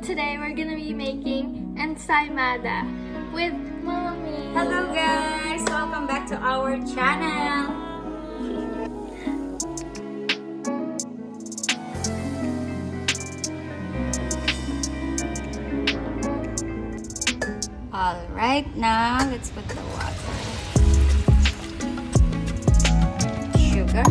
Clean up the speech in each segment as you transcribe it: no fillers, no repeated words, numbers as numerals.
Today we're gonna be making ensaymada with mommy. Hello guys! Welcome back to our channel! Alright, now let's put the water. Sugar.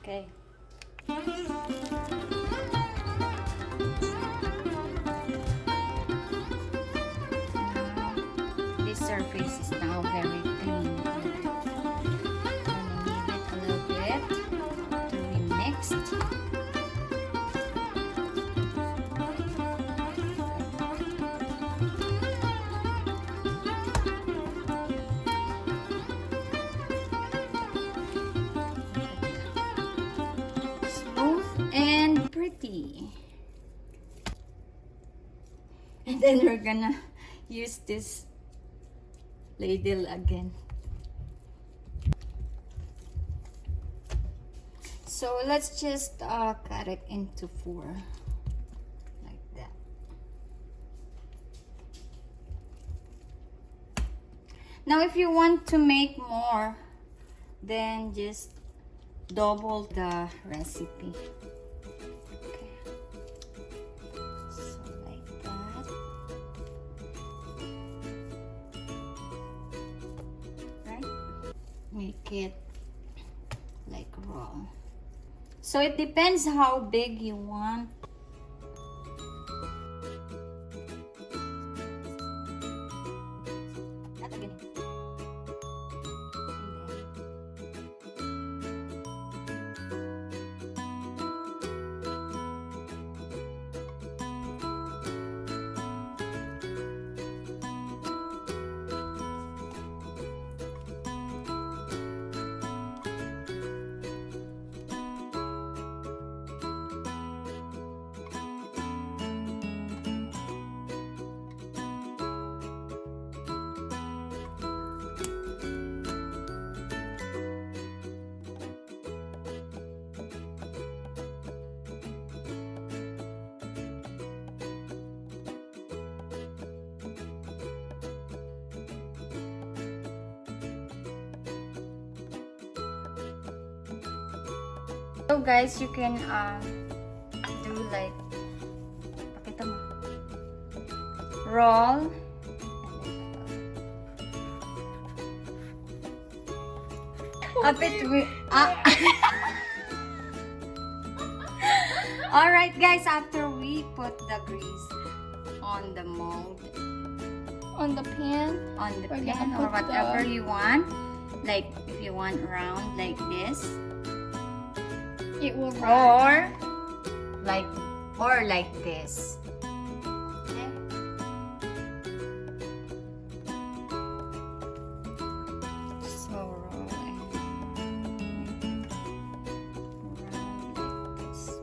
Okay. This surface is now very clean. I'm gonna leave it a little bit to be mixed. And pretty. And then we're gonna use this ladle again. So let's just cut it into 4 like that. Now if you want to make more, then just double the recipe. Okay. So like that. Right? Make it like raw. So it depends how big you want. So guys, you can do like, pakita mo, roll, a bit Alright guys, after we put the grease on the mold, On the pan. or whatever you want, like if you want round like this, It will rise. or like this. Okay. So roll and round like this.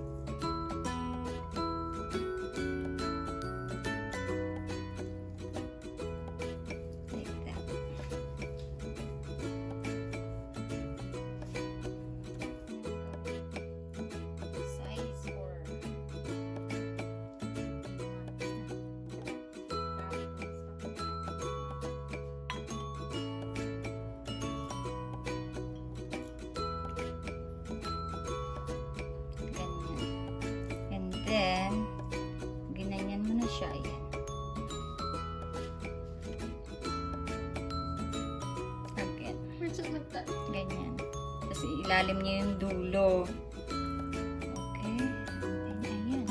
ilalim niya yung dulo. Okay. And ayan.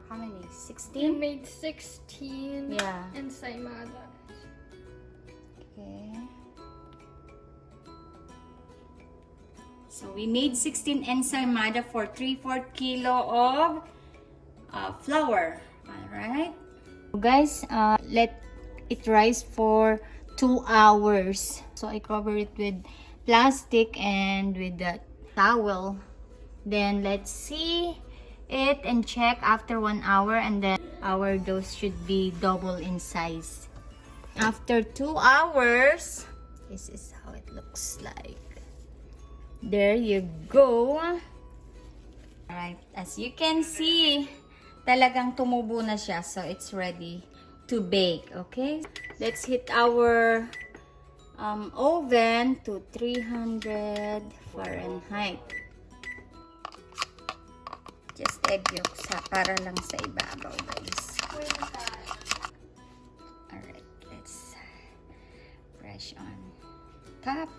How many? We 16? made 16 Yeah. ensaymada. Okay. So we made 16 ensaymada for 3/4 kilo of flour. Alright. Guys, let it rise for 2 hours. So I cover it with plastic and with the towel. Then let's see it and check after 1 hour, and then our dough should be double in size. After 2 hours, this is how it looks like. There you go. Alright, as you can see, talagang tumubo na siya. So, it's ready to bake. Okay? Let's heat our oven to 300 Fahrenheit. Just egg yolk para lang sa ibabaw, guys. Alright, let's press on top.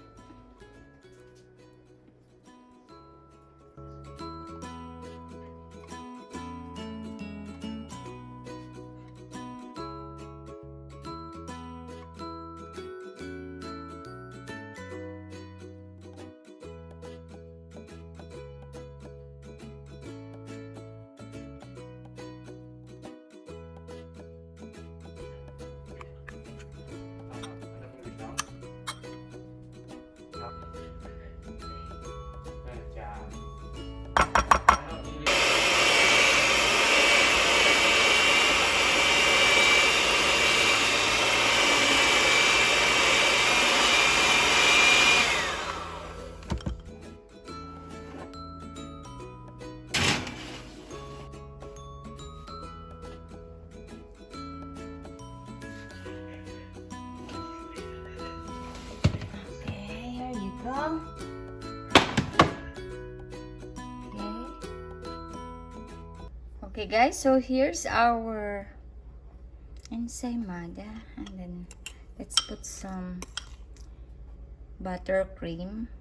Okay guys, so here's our ensaymada, and then let's put some buttercream.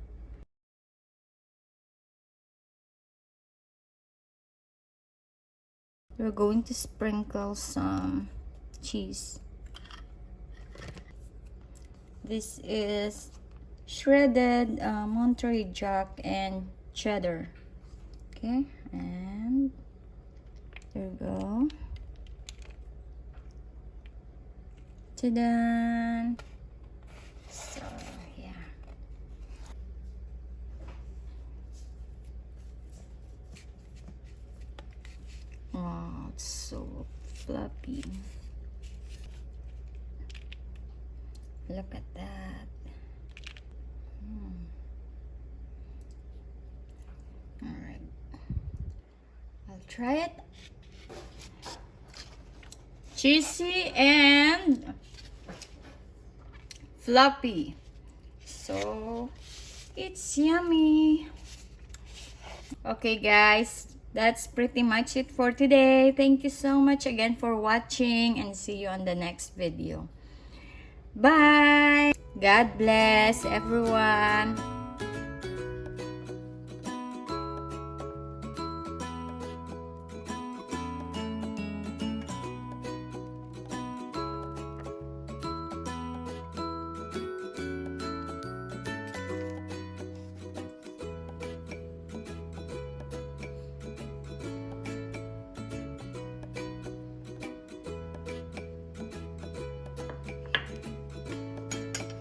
We're going to sprinkle some cheese. This is shredded Monterey Jack and cheddar. Okay, and there we go. Ta-da! So, yeah. Wow, it's so fluffy. Look at that. Alright. I'll try it. Cheesy and fluffy. So, it's yummy. Okay guys, that's pretty much it for today. Thank you so much again for watching, and see you on the next video. Bye! God bless everyone.